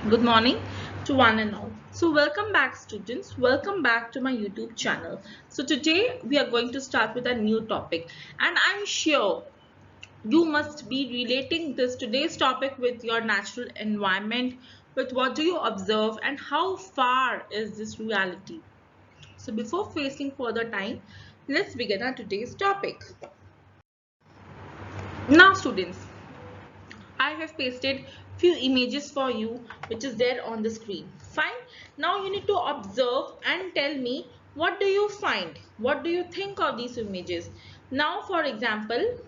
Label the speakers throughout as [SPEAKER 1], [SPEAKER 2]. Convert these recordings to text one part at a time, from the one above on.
[SPEAKER 1] Good morning to one and all. So welcome back students, welcome back to my YouTube channel. So today we are going to start with a new topic, and I'm sure you must be relating this today's topic with your natural environment, with what do you observe and how far is this reality. So before wasting further time, let's begin our today's topic. Now students, I have pasted few images for you which is there on the screen. Fine. Now you need to observe and tell me what do you find? What do you think of these images? Now for example,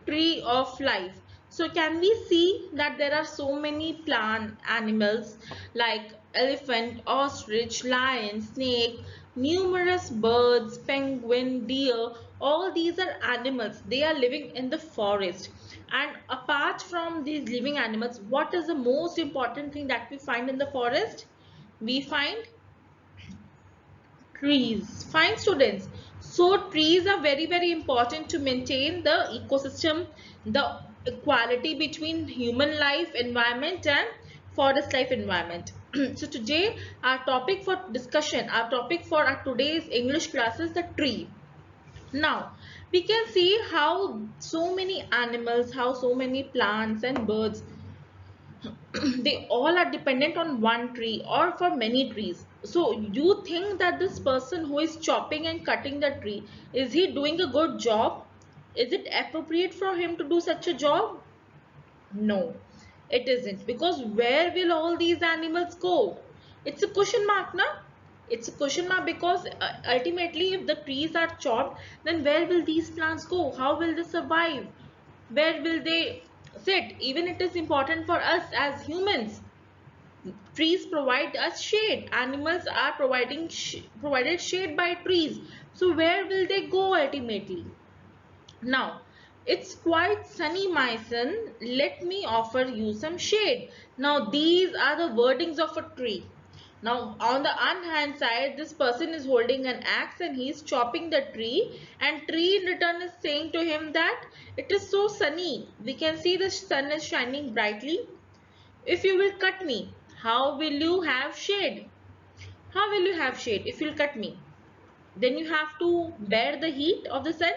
[SPEAKER 1] tree of life. So can we see that there are so many plant animals like elephant, ostrich, lion, snake, numerous birds, penguin, deer. All these are animals. They are living in the forest. And apart from these living animals, what is the most important thing that we find in the forest? We find trees. Fine students. So trees are very important to maintain the ecosystem, the equality between human life environment and forest life environment. So today our topic for discussion, our topic for our today's English class is the tree. Now we can see how so many animals, how so many plants and birds they all are dependent on one tree or for many trees. So you think that this person who is chopping and cutting the tree, is he doing a good job? Is it appropriate for him to do such a job? No, it isn't, because where will all these animals go? It's a question mark, na? It's a question mark because ultimately if the trees are chopped, then where will these plants go? How will they survive? Where will they sit? Even it is important for us as humans. Trees provide us shade. Animals are provided shade by trees. So where will they go ultimately? Now, it's quite sunny, my son. Let me offer you some shade. Now, these are the wordings of a tree. Now, on the one hand side, this person is holding an axe and he is chopping the tree. And tree in return is saying to him that it is so sunny. We can see the sun is shining brightly. If you will cut me, how will you have shade? How will you have shade if you'll cut me? Then you have to bear the heat of the sun.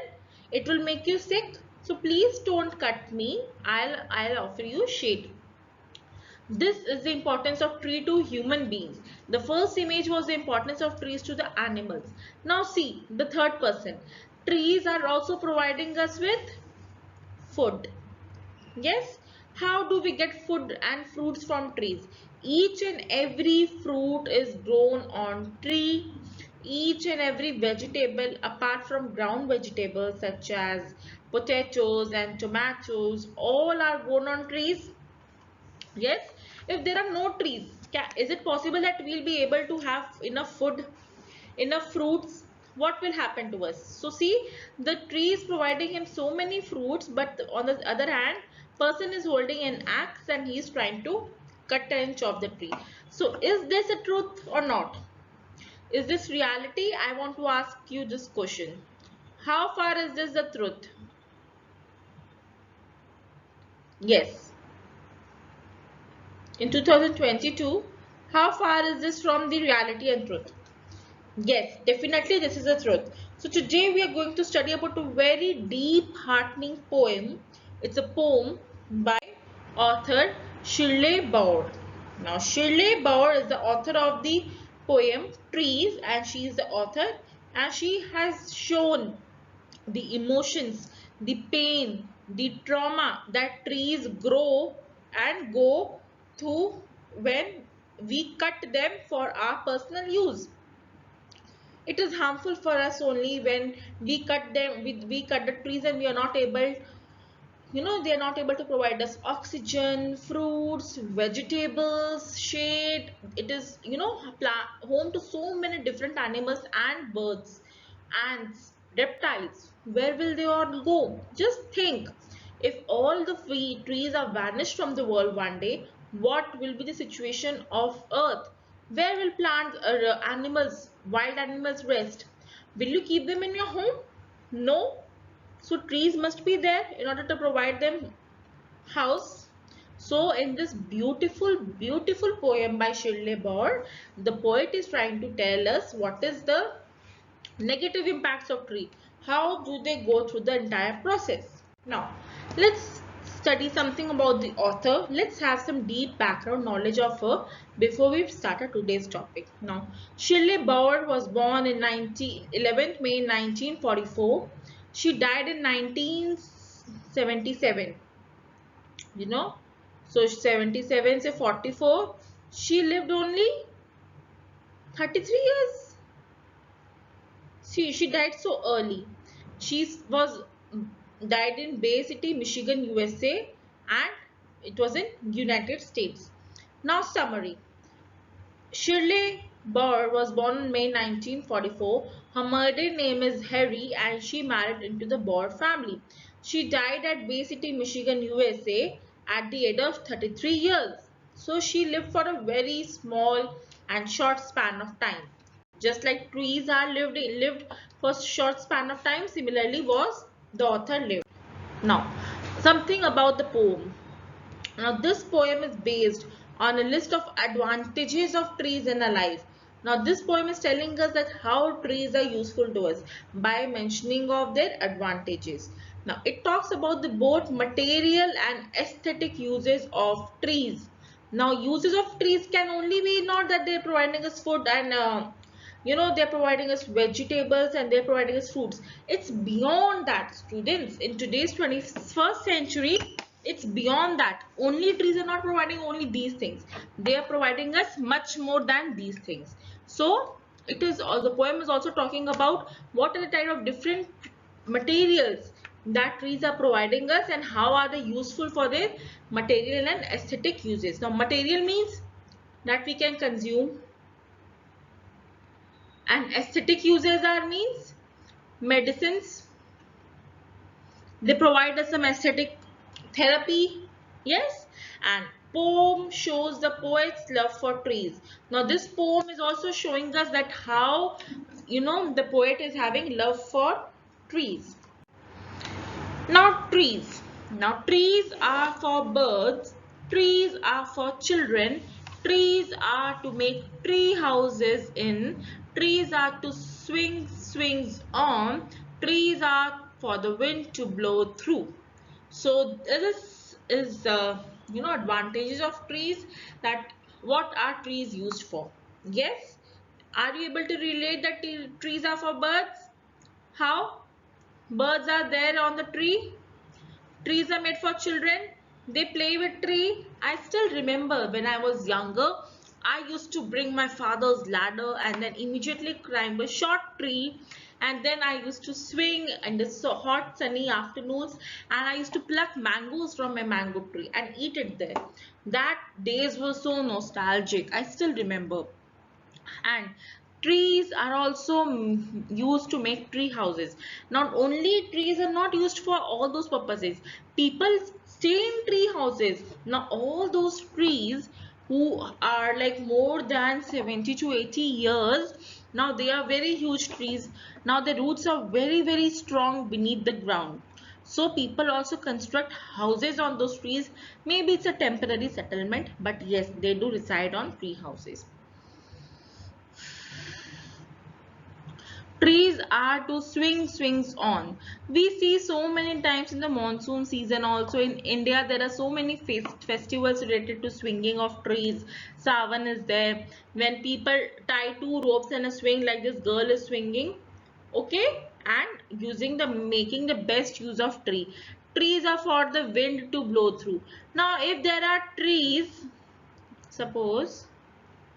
[SPEAKER 1] It will make you sick. So please don't cut me. I'll offer you shade. This is the importance of tree to human beings. The first image was the importance of trees to the animals. Now see the third person. Trees are also providing us with food. Yes, how do we get food and fruits from trees? Each and every fruit is grown on tree. Each and every vegetable apart from ground vegetables such as potatoes and tomatoes, all are grown on trees. Yes, if there are no trees, is it possible that we'll be able to have enough food, enough fruits? What will happen to us? So see, the tree is providing him so many fruits, but on the other hand, person is holding an axe and he is trying to cut and chop the tree. So is this a truth or not? Is this reality? I want to ask you this question. How far is this the truth? Yes. In 2022, how far is this from the reality and truth? Yes, definitely this is the truth. So today we are going to study about a very deep heartening poem. It's a poem by author Shirley Bauer. Now Shirley Bauer is the author of the poem Trees, and she is the author, and she has shown the emotions, the pain, the trauma that trees grow and go through when we cut them for our personal use. It is harmful for us only when we cut them, we cut the trees and we are not able, they are not able to provide us oxygen, fruits, vegetables, shade. It is, home to so many different animals and birds, ants, reptiles. Where will they all go? Just think, if all the free trees are vanished from the world one day, what will be the situation of earth? Where will plants, animals, wild animals rest? Will you keep them in your home? No. So trees must be there in order to provide them house. So in this beautiful poem by Shirley Bauer, the poet is trying to tell us what is the negative impacts of tree. How do they go through the entire process? Now, let's study something about the author. Let's have some deep background knowledge of her before we start our today's topic. Now, Shirley Bauer was born in 11th May 1944. She died in 1977. You know, so 77 say 44. She lived only 33 years. See, she died so early. She was died in Bay City, Michigan, USA, and it was in United States. Now summary. Shirley Bauer was born in May 1944. Her maiden name is Harry and she married into the Bauer family. She died at Bay City, Michigan, USA at the age of 33 years. So she lived for a very small and short span of time. Just like trees are lived for a short span of time, similarly was the author lived. Now, something about the poem. Now, this poem is based on a list of advantages of trees in our life. Now, this poem is telling us that how trees are useful to us by mentioning of their advantages. Now, it talks about the both material and aesthetic uses of trees. Now, uses of trees can only be not that they're providing us food and they're providing us vegetables and they're providing us fruits. It's beyond that, students. In today's 21st century, it's beyond that. Only trees are not providing only these things. They are providing us much more than these things. So it is the poem is also talking about what are the type of different materials that trees are providing us and how are they useful for their material and aesthetic uses. Now, material means that we can consume, and aesthetic uses are means medicines. They provide us some aesthetic therapy. Yes. And poem shows the poet's love for trees. Now this poem is also showing us that how the poet is having love for trees. Now trees. Now trees are for birds. Trees are for children. Trees are to make tree houses in. Trees are to swing swings on. Trees are for the wind to blow through. So this is advantages of trees, that what are trees used for. Yes, are you able to relate that trees are for birds? How birds are there on the tree? Trees are made for children. They play with tree. I still remember when I was younger, I used to bring my father's ladder and then immediately climb a short tree, and then I used to swing in the hot sunny afternoons, and I used to pluck mangoes from my mango tree and eat it there. That days were so nostalgic. I still remember. And trees are also used to make tree houses. Not only trees are not used for all those purposes, people stay in tree houses. Now all those trees who are like more than 70 to 80 years, now they are very huge trees. Now the roots are very strong beneath the ground. So people also construct houses on those trees. Maybe it's a temporary settlement, but yes, they do reside on tree houses. Trees are to swings on. We see so many times in the monsoon season. Also in India, there are so many festivals related to swinging of trees. Savan is there, when people tie two ropes and a swing like this girl is swinging. Okay, and making the best use of tree. Trees are for the wind to blow through. Now, if there are trees, suppose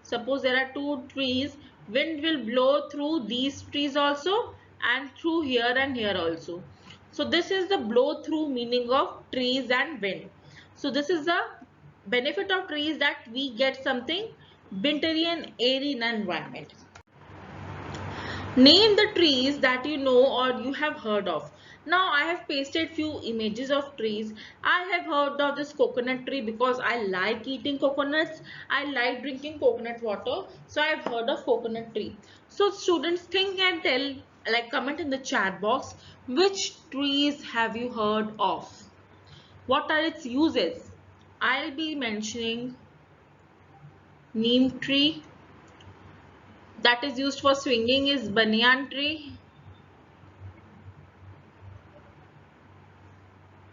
[SPEAKER 1] there are two trees, wind will blow through these trees also and through here and here also. So this is the blow through meaning of trees and wind. So this is the benefit of trees, that we get something wintry and airy in an environment. Name the trees that you know or you have heard of. Now I have pasted few images of trees. I have heard of this coconut tree because I like eating coconuts. I like drinking coconut water. So I have heard of coconut tree. So students, think and tell, like comment in the chat box, which trees have you heard of? What are its uses? I'll be mentioning neem tree. That is used for swinging is banyan tree.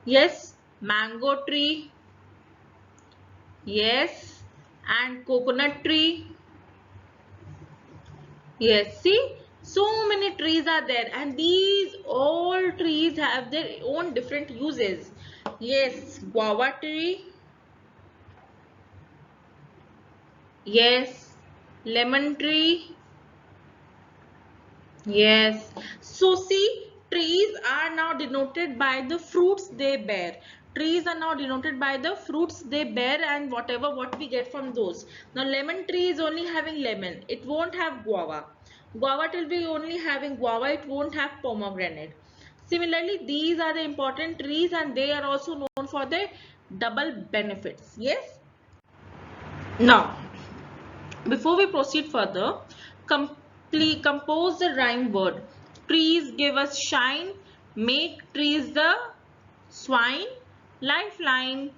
[SPEAKER 1] Yes, mango tree. Yes, and coconut tree. Yes, see, so many trees are there, and these all trees have their own different uses. Yes, guava tree. Yes, lemon tree. Yes. So see, trees are now denoted by the fruits they bear. Trees are now denoted by the fruits they bear and whatever what we get from those. Now lemon tree is only having lemon. It won't have guava. Guava will be only having guava. It won't have pomegranate. Similarly, these are the important trees and they are also known for their double benefits. Yes. Now, before we proceed further, compose the rhyme word. Trees give us shine, make trees the swine, lifeline,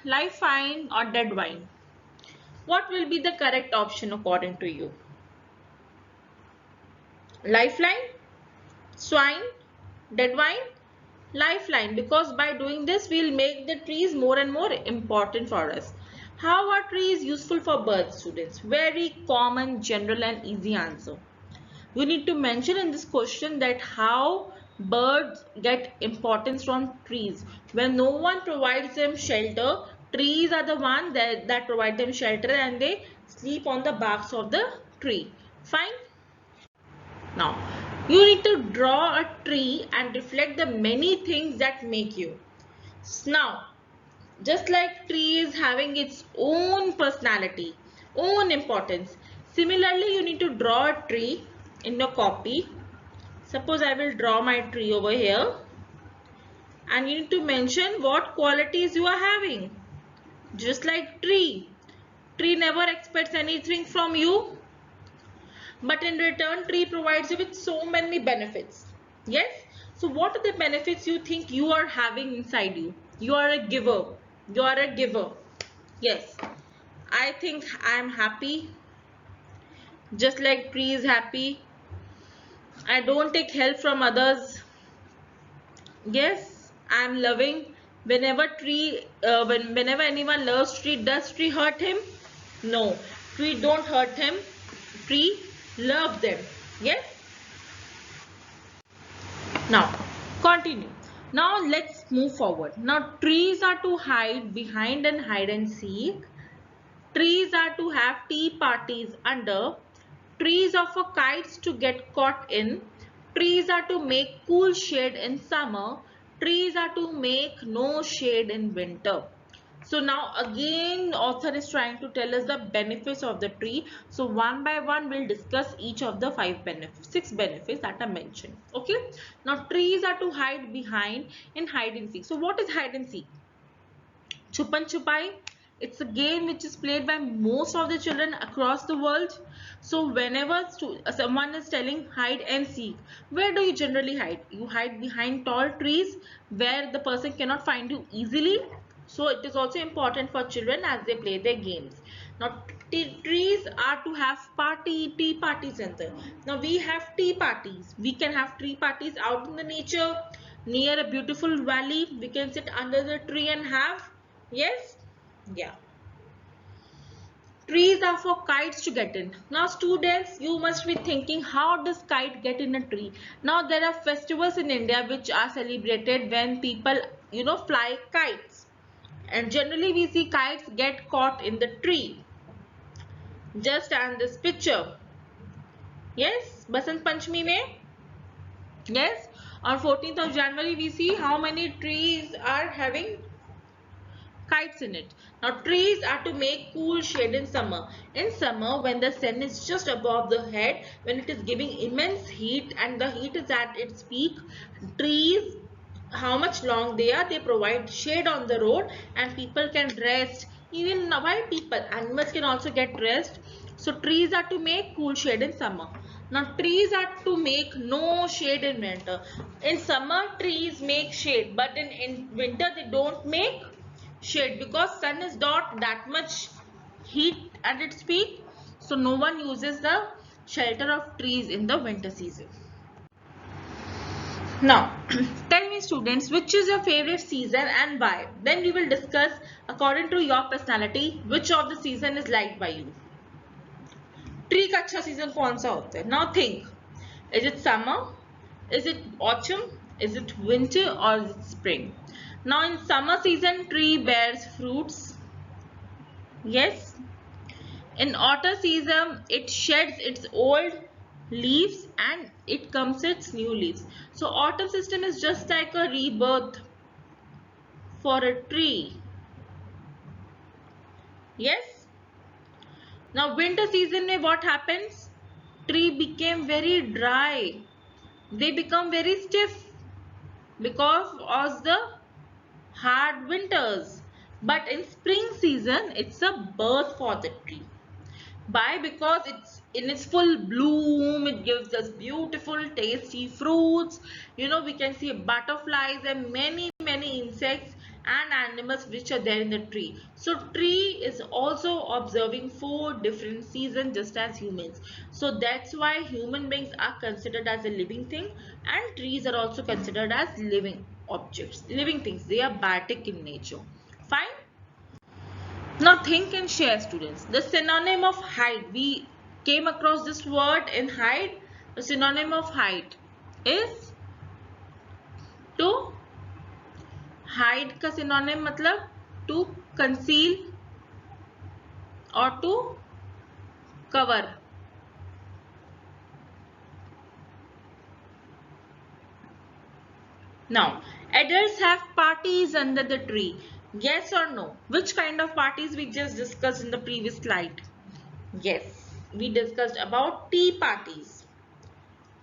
[SPEAKER 1] lifeline or dead wine. What will be the correct option according to you? Lifeline, swine, dead wine, lifeline, because by doing this we'll make the trees more and more important for us. How are trees useful for birds, students? Very common, general and easy answer. You need to mention in this question that how birds get importance from trees. When no one provides them shelter, trees are the one that provide them shelter and they sleep on the barks of the tree. Fine. Now, you need to draw a tree and reflect the many things that make you. Now, just like tree is having its own personality, own importance. Similarly, you need to draw a tree in your copy. Suppose I will draw my tree over here and you need to mention what qualities you are having. Just like tree. Tree never expects anything from you, but in return tree provides you with so many benefits. Yes. So what are the benefits you think you are having inside you? You are a giver. You are a giver. Yes. I think I am happy. Just like tree is happy. I don't take help from others. Yes, I am loving. Whenever anyone loves tree, does tree hurt him? No, tree don't hurt him. Tree love them. Yes. Now, continue. Now let's move forward. Now trees are to hide behind and hide and seek. Trees are to have tea parties under. Trees offer kites to get caught in. Trees are to make cool shade in summer. Trees are to make no shade in winter. So now again author is trying to tell us the benefits of the tree. So one by one we'll discuss each of the six benefits that are mentioned. Okay. Now trees are to hide behind and hide and seek. So what is hide and seek? Chupan Chupai. It's a game which is played by most of the children across the world. So whenever someone is telling hide and seek, where do you generally hide? You hide behind tall trees where the person cannot find you easily. So it is also important for children as they play their games. Now trees are to have tea parties in them. Now we have tea parties. We can have tea parties out in the nature near a beautiful valley. We can sit under the tree and have. Yes. Yeah. Trees are for kites to get in. Now students, you must be thinking, how does kite get in a tree? Now there are festivals in India which are celebrated when people, fly kites. And generally we see kites get caught in the tree. Just on this picture. Yes, Basant Panchami mein. Yes, on 14th of January we see how many trees are having kites in it. Now trees are to make cool shade in summer. In summer, when the sun is just above the head, when it is giving immense heat and the heat is at its peak, trees, how much long they are, they provide shade on the road and people can rest. Even while animals can also get rest. So trees are to make cool shade in summer. Now trees are to make no shade in winter. In summer trees make shade, but in winter they don't make shade, because sun is not that much heat at its peak, so no one uses the shelter of trees in the winter season. Now, tell me students, which is your favorite season and why? Then we will discuss according to your personality which of the season is liked by you. Tree का अच्छा season कौन सा होता है? Now think, is it summer, is it autumn, is it winter, or is it spring? Now in summer season tree bears fruits, yes. In autumn season it sheds its old leaves and it comes its new leaves. So autumn system is just like a rebirth for a tree, yes. Now winter season mein what happens? Tree became very dry, they become very stiff because of the hard winters. But in spring season it's a birth for the tree. Why? Because it's in its full bloom, it gives us beautiful tasty fruits. You know, we can see butterflies and many insects and animals which are there in the tree. So tree is also observing 4 different seasons just as humans. So that's why human beings are considered as a living thing and trees are also considered as living objects, living things. They are biotic in nature. Fine. Now think and share students. The synonym of height. We came across this word in height. The synonym of height is to hide का synonym मतलब to conceal or to cover. Now adults have parties under the tree. Yes or no? Which kind of parties we just discussed in the previous slide? Yes, we discussed about tea parties.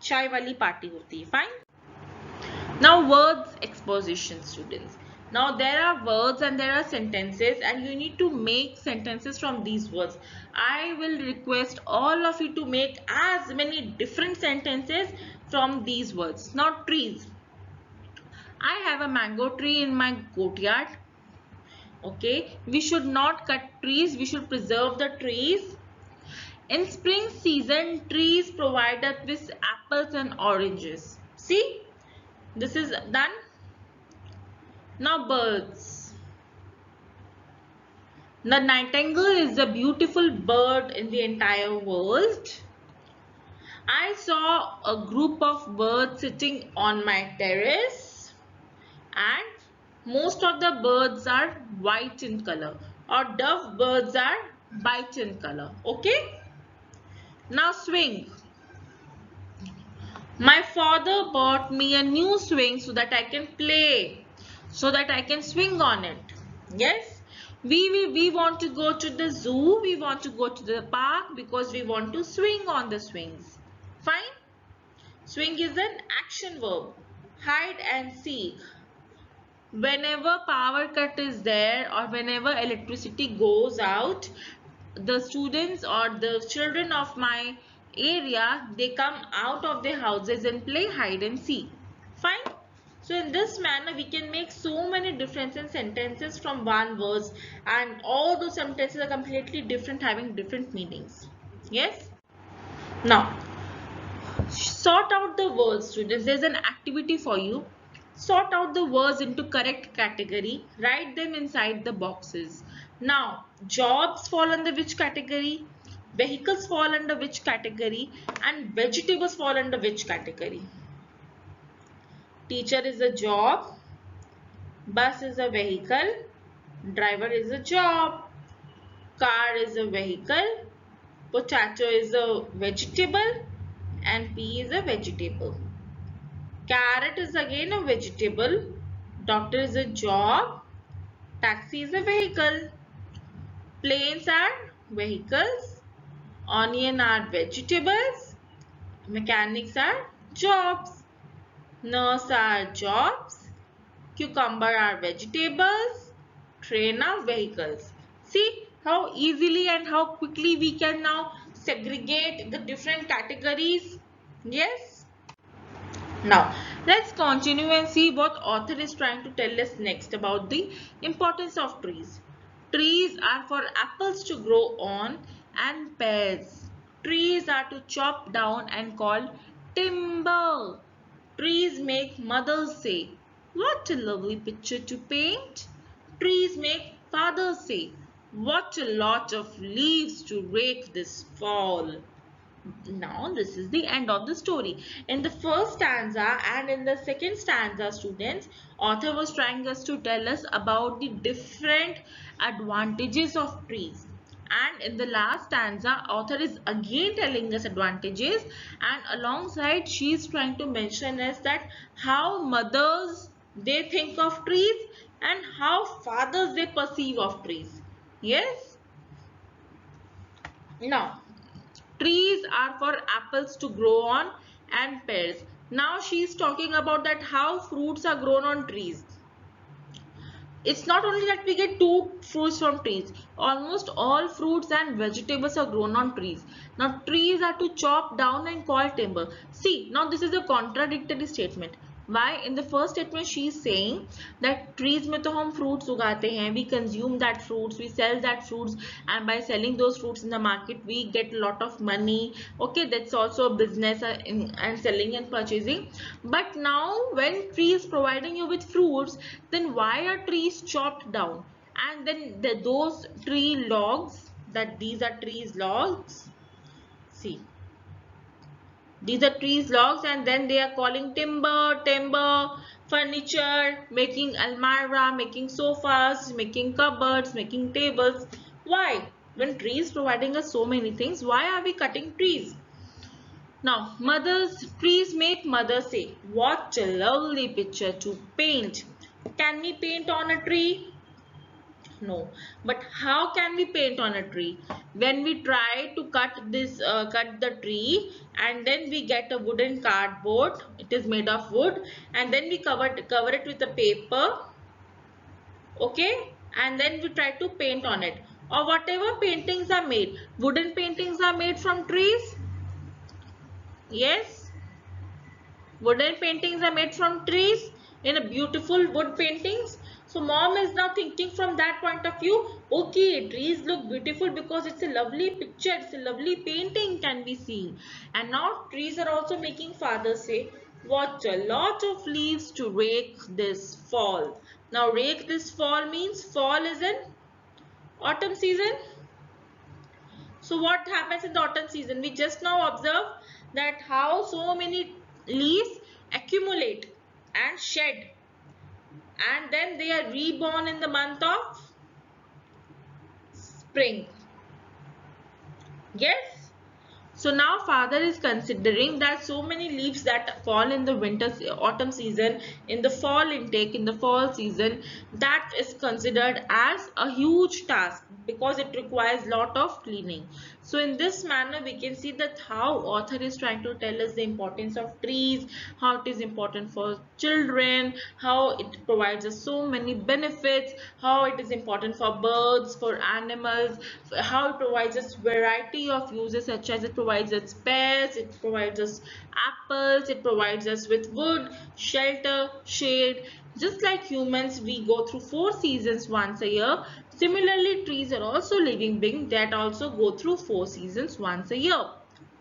[SPEAKER 1] चाय वाली party होती है. Fine. Now words exposition students. Now there are words and there are sentences and you need to make sentences from these words. I will request all of you to make as many different sentences from these words. Now trees. I have a mango tree in my courtyard. Okay, we should not cut trees, we should preserve the trees. In spring season, trees provide us with apples and oranges. See, this is done. Now birds. The nightingale is a beautiful bird in the entire world. I saw a group of birds sitting on my terrace and most of the birds are white in color or dove birds are white in color. Okay. Now swing. My father bought me a new swing so that I can play, so that I can swing on it. Yes, we want to go to the zoo, we want to go to the park because we want to swing on the swings. Fine. Swing is an action verb. Hide and seek. Whenever power cut is there or whenever electricity goes out, the students or the children of my area, they come out of their houses and play hide and seek. Fine. So in this manner we can make so many different sentences from one verse and all those sentences are completely different, having different meanings. Yes. Now sort out the words students. There's an activity for you. Sort out the words into correct category. Write them inside the boxes. Now, jobs fall under which category? Vehicles fall under which category? And vegetables fall under which category? Teacher is a job. Bus is a vehicle. Driver is a job. Car is a vehicle. Potato is a vegetable. And pea is a vegetable. Carrot is again a vegetable. Doctor is a job. Taxi is a vehicle. Planes are vehicles. Onion are vegetables. Mechanics are jobs. Nurse are jobs. Cucumber are vegetables. Train are vehicles. See how easily and how quickly we can now segregate the different categories. Yes. Now, Let's continue and see what author is trying to tell us next about the importance of trees. Trees are for apples to grow on and pears. Trees are to chop down and called timber. Trees make mothers say, "What a lovely picture to paint." Trees make fathers say, "What a lot of leaves to rake this fall." Now this is the end of the story. In the first stanza and in the second stanza, students, author was trying us to tell us about the different advantages of trees. And in the last stanza, author is again telling us advantages, and alongside she is trying to mention us that how mothers they think of trees and how fathers they perceive of trees. Yes. Now trees are for apples to grow on and pears. Now she is talking about that how fruits are grown on trees. It's not only that we get two fruits from trees. Almost all fruits and vegetables are grown on trees. Now trees are to chop down and call timber. See, now this is a contradictory statement. Why? In the first statement she is saying that trees में तो हम fruits उगाते हैं, we consume that fruits, we sell that fruits, and by selling those fruits in the market we get a lot of money. Okay, that's also a business and selling and purchasing. But now when tree is providing you with fruits, then why are trees chopped down? And then those tree logs, that these are trees logs, see, these are trees logs, and then they are calling timber, furniture, making almirah, making sofas, making cupboards, making tables. Why? When trees providing us so many things, why are we cutting trees? Now, trees make mothers say, "What a lovely picture to paint." Can we paint on a tree? No. But how can we paint on a tree? When we try to cut the tree, and then we get a wooden cardboard. It is made of wood, and then we cover it with a paper. Okay, and then we try to paint on it, or whatever paintings are made. Wooden paintings are made from trees. Yes. Wooden paintings are made from trees in a beautiful wood paintings. So mom is now thinking from that point of view, okay, trees look beautiful because it's a lovely picture, it's a lovely painting can be seen. And now trees are also making father say, "What a lot of leaves to rake this fall." Now rake this fall means fall is in autumn season. So what happens in the autumn season? We just now observe that how so many leaves accumulate and shed, and then they are reborn in the month of spring. Yes. So now father is considering that so many leaves that fall in the autumn season, in the fall intake, in the fall season, that is considered as a huge task because it requires lot of cleaning. So in this manner we can see that how author is trying to tell us the importance of trees, how it is important for children, how it provides us so many benefits, how it is important for birds, for animals, how it provides us variety of uses, such as it provides us pears, it provides us apples, it provides us with wood, shelter, shade. Just like humans, we go through 4 seasons once a year. Similarly, trees are also living beings that also go through 4 seasons once a year.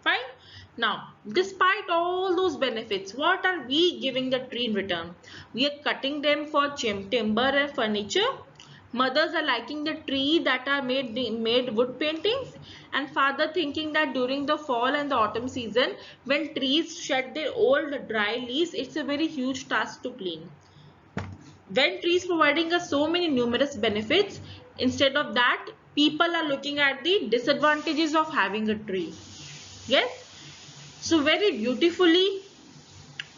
[SPEAKER 1] Fine. Now, despite all those benefits, what are we giving the tree in return? We are cutting them for timber and furniture. Mothers are liking the tree that are made wood paintings, and father thinking that during the fall and the autumn season, when trees shed their old dry leaves, it's a very huge task to clean. When trees providing us so many numerous benefits, instead of that, people are looking at the disadvantages of having a tree. Yes. So very beautifully,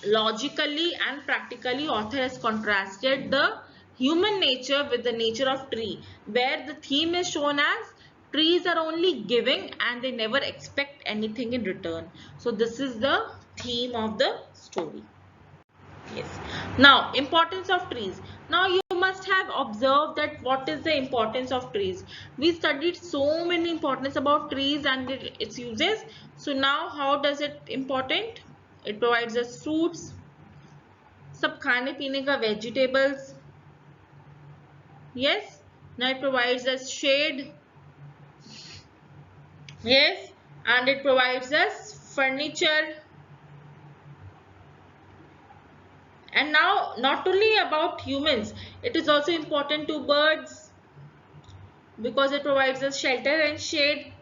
[SPEAKER 1] logically and practically, author has contrasted the human nature with the nature of tree, where the theme is shown as trees are only giving and they never expect anything in return. So this is the theme of the story. Yes. Now, importance of trees. Now you must have observed that what is the importance of trees. We studied so many importance about trees and its uses. So now how does it important? It provides us fruits, सब खाने पीने का vegetables. Yes. Now it provides us shade. Yes. And it provides us furniture. And now not only about humans, it is also important to birds because it provides us shelter and shade.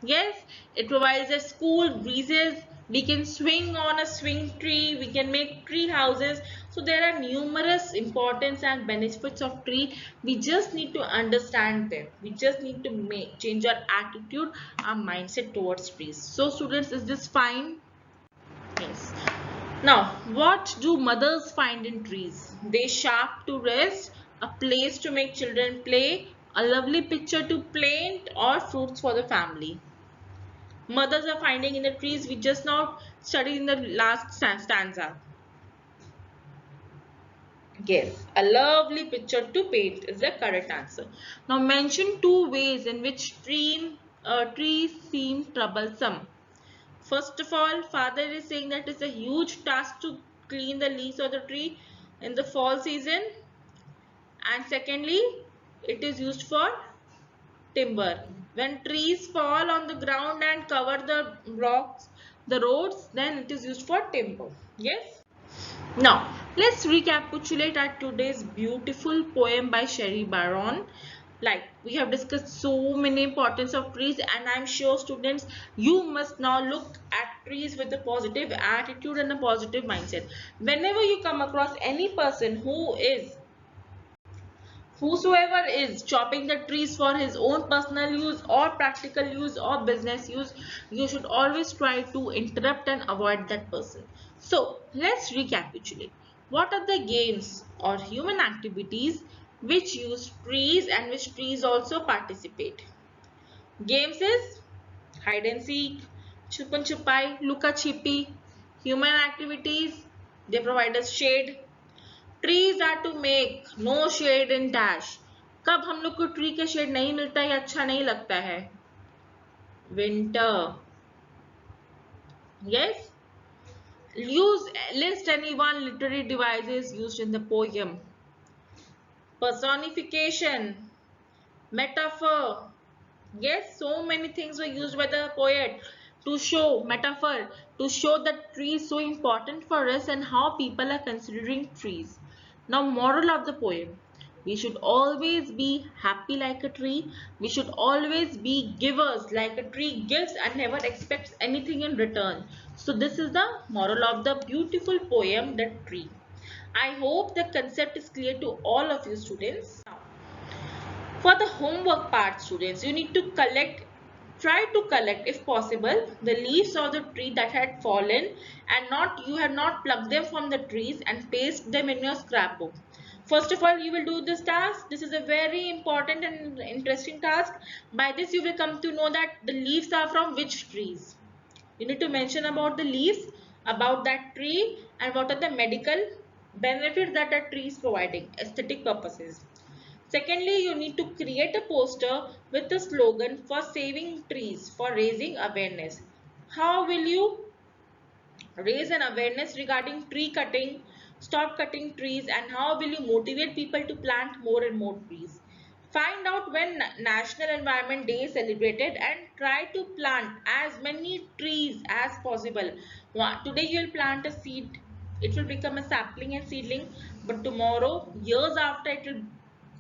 [SPEAKER 1] Yes, it provides us cool breezes. We can swing on a swing tree. We can make tree houses. So there are numerous importance and benefits of tree. We just need to understand them. We just need to change our attitude, our mindset towards trees. So students, is this fine? Yes. Now, what do mothers find in trees? They sharp to rest, a place to make children play, a lovely picture to paint, or fruits for the family. Mothers are finding in the trees. We just now studied in the last stanza. Yes, a lovely picture to paint is the correct answer. Now mention two ways in which trees seem troublesome. First of all, father is saying that it's a huge task to clean the leaves of the tree in the fall season. And secondly, it is used for timber. When trees fall on the ground and cover the rocks, the roads, then it is used for timber. Yes. Now, let's recapitulate our today's beautiful poem by Sherry Baron. Like, we have discussed so many importance of trees, and I'm sure students, you must now look at trees with a positive attitude and a positive mindset. Whenever you come across any person whosoever is chopping the trees for his own personal use or practical use or business use, you should always try to interrupt and avoid that person. So let's recapitulate. What are the games or human activities which use trees and which trees also participate? Games is hide and seek, chupan chupai, luka chipi. Human activities, they provide us shade. Trees are to make no shade in dash. कब हम लोग को tree के shade नहीं मिलता या अच्छा नहीं लगता है? Winter. Yes. Use list any one literary devices used in the poem. Personification, metaphor. Yes, so many things were used by the poet to show metaphor, to show that tree is so important for us and how people are considering trees. Now, moral of the poem. We should always be happy like a tree. We should always be givers like a tree gives and never expects anything in return. So this is the moral of the beautiful poem, The Tree. I hope the concept is clear to all of you students. Now, for the homework part, students, you need to try to collect if possible the leaves of the tree that had fallen and you have not plucked them from the trees and paste them in your scrapbook. First of all, you will do this task. This is a very important and interesting task. By this, you will come to know that the leaves are from which trees. You need to mention about the leaves, about that tree, and what are the medical benefits that that tree is providing, aesthetic purposes. Secondly, you need to create a poster with a slogan for saving trees, for raising awareness. How will you raise an awareness regarding tree cutting, stop cutting trees, and how will you motivate people to plant more and more trees? Find out when National Environment Day is celebrated and try to plant as many trees as possible. Today you will plant a seed, it will become a sapling and seedling, but tomorrow, years after, it will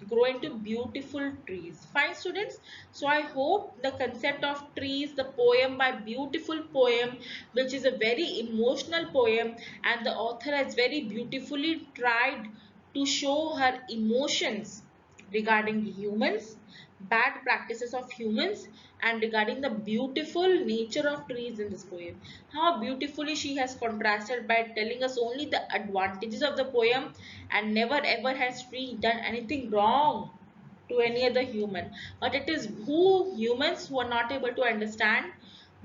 [SPEAKER 1] grow into beautiful trees. Fine students, so I hope the concept of trees, the poem by beautiful poem, which is a very emotional poem, and the author has very beautifully tried to show her emotions regarding humans, bad practices of humans, and regarding the beautiful nature of trees in this poem. How beautifully she has contrasted by telling us only the advantages of the poem and never ever has tree done anything wrong to any other human. But it is humans who are not able to understand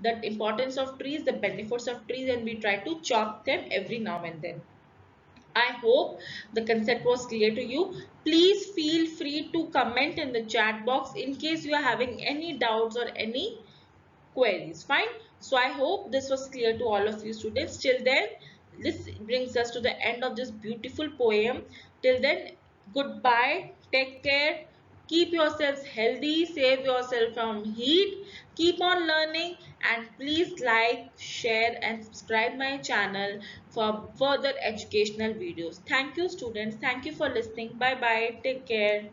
[SPEAKER 1] the importance of trees, the benefits of trees, and we try to chop them every now and then. I hope the concept was clear to you. Please feel free to comment in the chat box in case you are having any doubts or any queries. Fine. So I hope this was clear to all of you students. Till then, this brings us to the end of this beautiful poem. Till then, goodbye, take care, keep yourselves healthy, save yourself from heat, keep on learning, and please like, share, and subscribe my channel for further educational videos. Thank you, students. Thank you for listening. Bye bye. Take care.